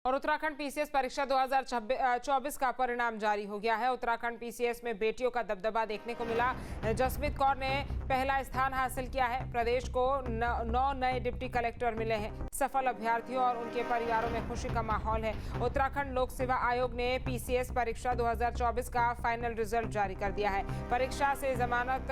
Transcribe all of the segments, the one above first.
और उत्तराखंड पीसीएस परीक्षा 2024 का परिणाम जारी हो गया है। उत्तराखंड पीसीएस में बेटियों का दबदबा देखने को मिला। जसमीत कौर ने पहला स्थान हासिल किया है। प्रदेश को 9 नए डिप्टी कलेक्टर मिले हैं। सफल अभ्यर्थियों और उनके परिवारों में खुशी का माहौल है। उत्तराखंड लोक सेवा आयोग ने पीसीएस परीक्षा 2024 का फाइनल रिजल्ट जारी कर दिया है। परीक्षा से जमानत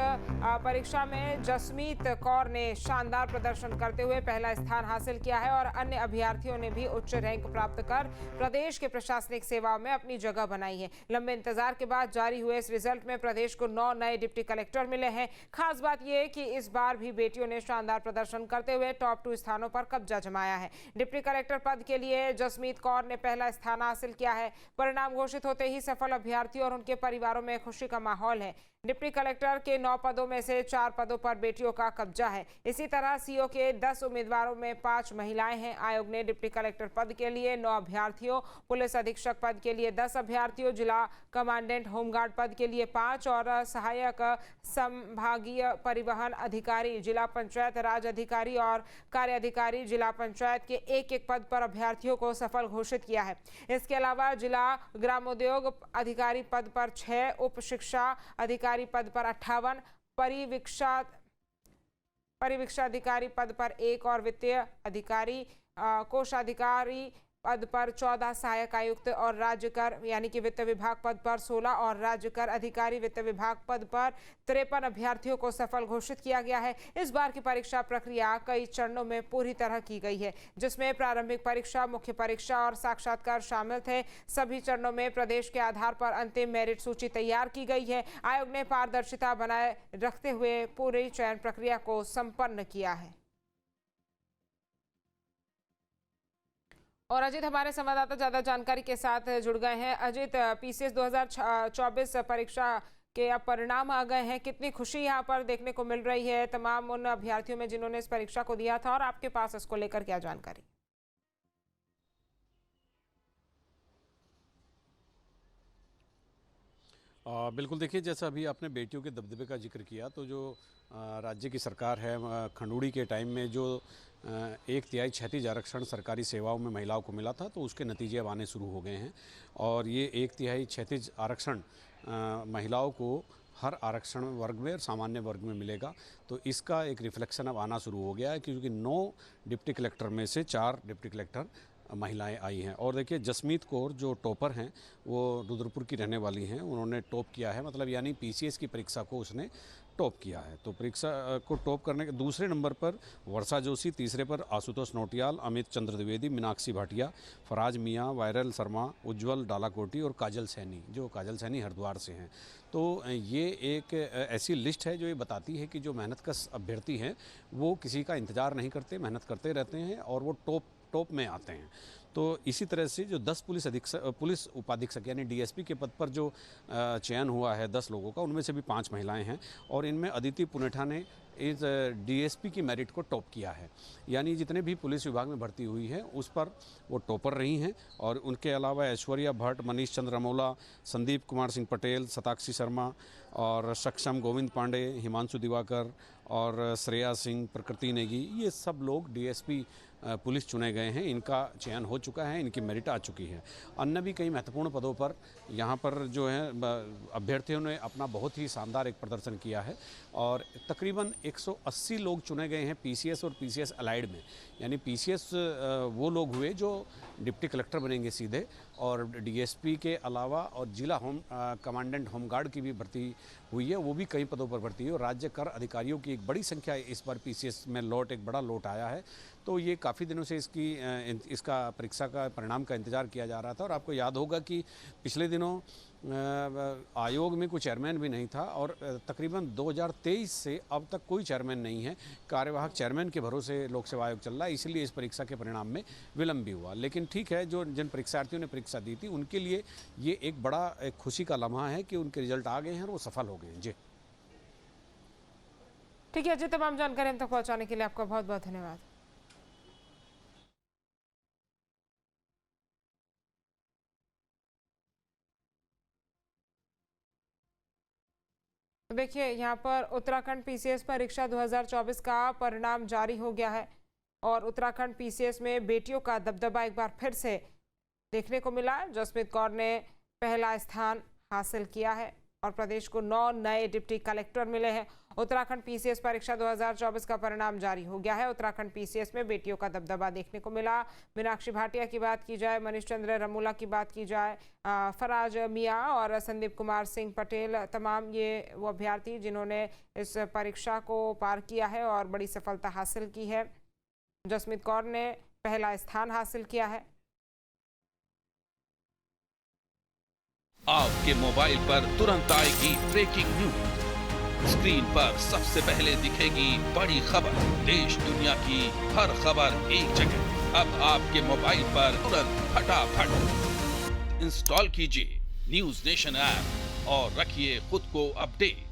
परीक्षा में जसमीत कौर ने शानदार प्रदर्शन करते हुए पहला स्थान हासिल किया है और अन्य अभ्यर्थियों ने भी उच्च रैंक प्राप्त कर प्रदेश के प्रशासनिक सेवाओं में अपनी जगह बनाई है। लंबे इंतजार के बाद जारी हुए इस रिजल्ट में प्रदेश को 9 नए डिप्टी कलेक्टर मिले हैं। खास बात यह कि इस बार भी बेटियों ने शानदार प्रदर्शन करते हुए टॉप 2 स्थानों पर कब्जा जमाया है। डिप्टी कलेक्टर पद के लिए जसमीत कौर ने पहला स्थान हासिल किया है। परिणाम घोषित होते ही सफल अभ्यर्थियों और उनके परिवारों में खुशी का माहौल है। डिप्टी कलेक्टर के 9 पदों में से 4 पदों पर बेटियों का कब्जा है। इसी तरह सीओ के 10 उम्मीदवारों में 5 महिलाएं हैं। आयोग ने डिप्टी कलेक्टर पद के लिए 9 अभ्यर्थियों, पुलिस अधीक्षक पद के लिए 10 अभ्यर्थियों, जिला कमांडेंट होमगार्ड पद के लिए 5 और सहायक संभागीय परिवहन अधिकारी, जिला पंचायत राज अधिकारी और कार्य अधिकारी जिला पंचायत के एक पद पर अभ्यर्थियों को सफल घोषित किया है। इसके अलावा जिला ग्रामोद्योग अधिकारी पद पर 6, उप शिक्षा अधिकारी पद पर 58, परिवीक्षाधिकारी पद पर 1 और वित्तीय अधिकारी कोषाधिकारी पद पर 14, सहायक आयुक्त और राज्य कर यानी कि वित्त विभाग पद पर 16 और राज्य कर अधिकारी वित्त विभाग पद पर 53 अभ्यर्थियों को सफल घोषित किया गया है। इस बार की परीक्षा प्रक्रिया कई चरणों में पूरी तरह की गई है, जिसमें प्रारंभिक परीक्षा, मुख्य परीक्षा और साक्षात्कार शामिल थे। सभी चरणों में प्रदेश के आधार पर अंतिम मेरिट सूची तैयार की गई है। आयोग ने पारदर्शिता बनाए रखते हुए पूरी चयन प्रक्रिया को संपन्न किया है। और अजित हमारे संवाददाता ज्यादा जानकारी के साथ जुड़ गए हैं। अजित, पीसीएस 2024 परीक्षा के अब परिणाम आ गए हैं, कितनी खुशी यहाँ पर देखने को मिल रही है तमाम उन अभ्यर्थियों में जिन्होंने इस परीक्षा को दिया था, और आपके पास इसको लेकर क्या जानकारी? बिल्कुल, देखिए, जैसा अभी आपने बेटियों के दबदबे का जिक्र किया, तो जो राज्य की सरकार है, खंडूड़ी के टाइम में जो 1/3 क्षैतिज आरक्षण सरकारी सेवाओं में महिलाओं को मिला था, तो उसके नतीजे अब आने शुरू हो गए हैं। और ये 1/3 क्षैतिज आरक्षण महिलाओं को हर आरक्षण वर्ग में और सामान्य वर्ग में मिलेगा। तो इसका एक रिफ्लेक्शन अब आना शुरू हो गया है, क्योंकि 9 डिप्टी कलेक्टर में से 4 डिप्टी कलेक्टर महिलाएं आई हैं। और देखिए, जसमीत कौर जो टॉपर हैं, वो रुद्रपुर की रहने वाली हैं। उन्होंने टॉप किया है, मतलब यानी पीसीएस की परीक्षा को उसने टॉप किया है। तो परीक्षा को टॉप करने के दूसरे नंबर पर वर्षा जोशी, तीसरे पर आशुतोष नोटियाल, अमित चंद्र द्विवेदी, मीनाक्षी भाटिया, फराज मियाँ, वायरल शर्मा, उज्जवल डालाकोटी और काजल सैनी, जो काजल सैनी हरिद्वार से हैं। तो ये एक ऐसी लिस्ट है जो ये बताती है कि जो मेहनतकश अभ्यर्थी हैं वो किसी का इंतज़ार नहीं करते, मेहनत करते रहते हैं और वो टॉप में आते हैं। तो इसी तरह से जो 10 पुलिस उपाधीक्षक यानी डीएसपी के पद पर जो चयन हुआ है 10 लोगों का, उनमें से भी 5 महिलाएं हैं। और इनमें अदिति पुनेठा ने इस डीएसपी की मेरिट को टॉप किया है, यानी जितने भी पुलिस विभाग में भर्ती हुई है उस पर वो टॉपर रही हैं। और उनके अलावा ऐश्वर्या भट्ट, मनीष चंद्र अमोला, संदीप कुमार सिंह पटेल, सताक्षी शर्मा और सक्षम गोविंद पांडे, हिमांशु दिवाकर और श्रेया सिंह, प्रकृति नेगी, ये सब लोग डीएसपी पुलिस चुने गए हैं। इनका चयन हो चुका है, इनकी मेरिट आ चुकी है। अन्य भी कई महत्वपूर्ण पदों पर यहाँ पर जो है अभ्यर्थियों ने अपना बहुत ही शानदार एक प्रदर्शन किया है। और तकरीबन 180 लोग चुने गए हैं पीसीएस और पीसीएस अलाइड में, यानी पीसीएस वो लोग हुए जो डिप्टी कलेक्टर बनेंगे सीधे, और डीएसपी के अलावा और जिला कमांडेंट होमगार्ड की भी भर्ती हुई है, वो भी कई पदों पर भर्ती है। और राज्य कर अधिकारियों की एक बड़ी संख्या इस बार पीसीएस में एक बड़ा लॉट आया है। तो ये काफ़ी दिनों से इसका परीक्षा का परिणाम का इंतज़ार किया जा रहा था। और आपको याद होगा कि पिछले दिनों आयोग में कोई चेयरमैन भी नहीं था, और तकरीबन 2023 से अब तक कोई चेयरमैन नहीं है। कार्यवाहक चेयरमैन के भरोसे लोक सेवा आयोग चल रहा है, इसलिए इस परीक्षा के परिणाम में विलंब भी हुआ। लेकिन ठीक है, जिन परीक्षार्थियों ने परीक्षा दी थी उनके लिए ये एक बड़ा खुशी का लम्हा है कि उनके रिजल्ट आ गए हैं और वो सफल हो गए हैं। जी ठीक है जी, तमाम जानकारी हम तक पहुँचाने के लिए आपका बहुत बहुत धन्यवाद। देखिए, यहाँ पर उत्तराखंड पीसीएस परीक्षा 2024 का परिणाम जारी हो गया है और उत्तराखंड पीसीएस में बेटियों का दबदबा एक बार फिर से देखने को मिला। जसमीत कौर ने पहला स्थान हासिल किया है और प्रदेश को 9 नए डिप्टी कलेक्टर मिले हैं। उत्तराखंड पीसीएस परीक्षा 2024 का परिणाम जारी हो गया है। उत्तराखंड पीसीएस में बेटियों का दबदबा देखने को मिला। मीनाक्षी भाटिया की बात की जाए, मनीष चंद्र रमूला की बात की जाए, फराज मियाँ और संदीप कुमार सिंह पटेल, तमाम ये वो अभ्यर्थी जिन्होंने इस परीक्षा को पार किया है और बड़ी सफलता हासिल की है। जसमीत कौर ने पहला स्थान हासिल किया है। आपके मोबाइल पर तुरंत आएगी ब्रेकिंग न्यूज। स्क्रीन पर सबसे पहले दिखेगी बड़ी खबर। देश दुनिया की हर खबर एक जगह। अब आपके मोबाइल पर तुरंत फटाफट इंस्टॉल कीजिए न्यूज नेशन ऐप और रखिए खुद को अपडेट।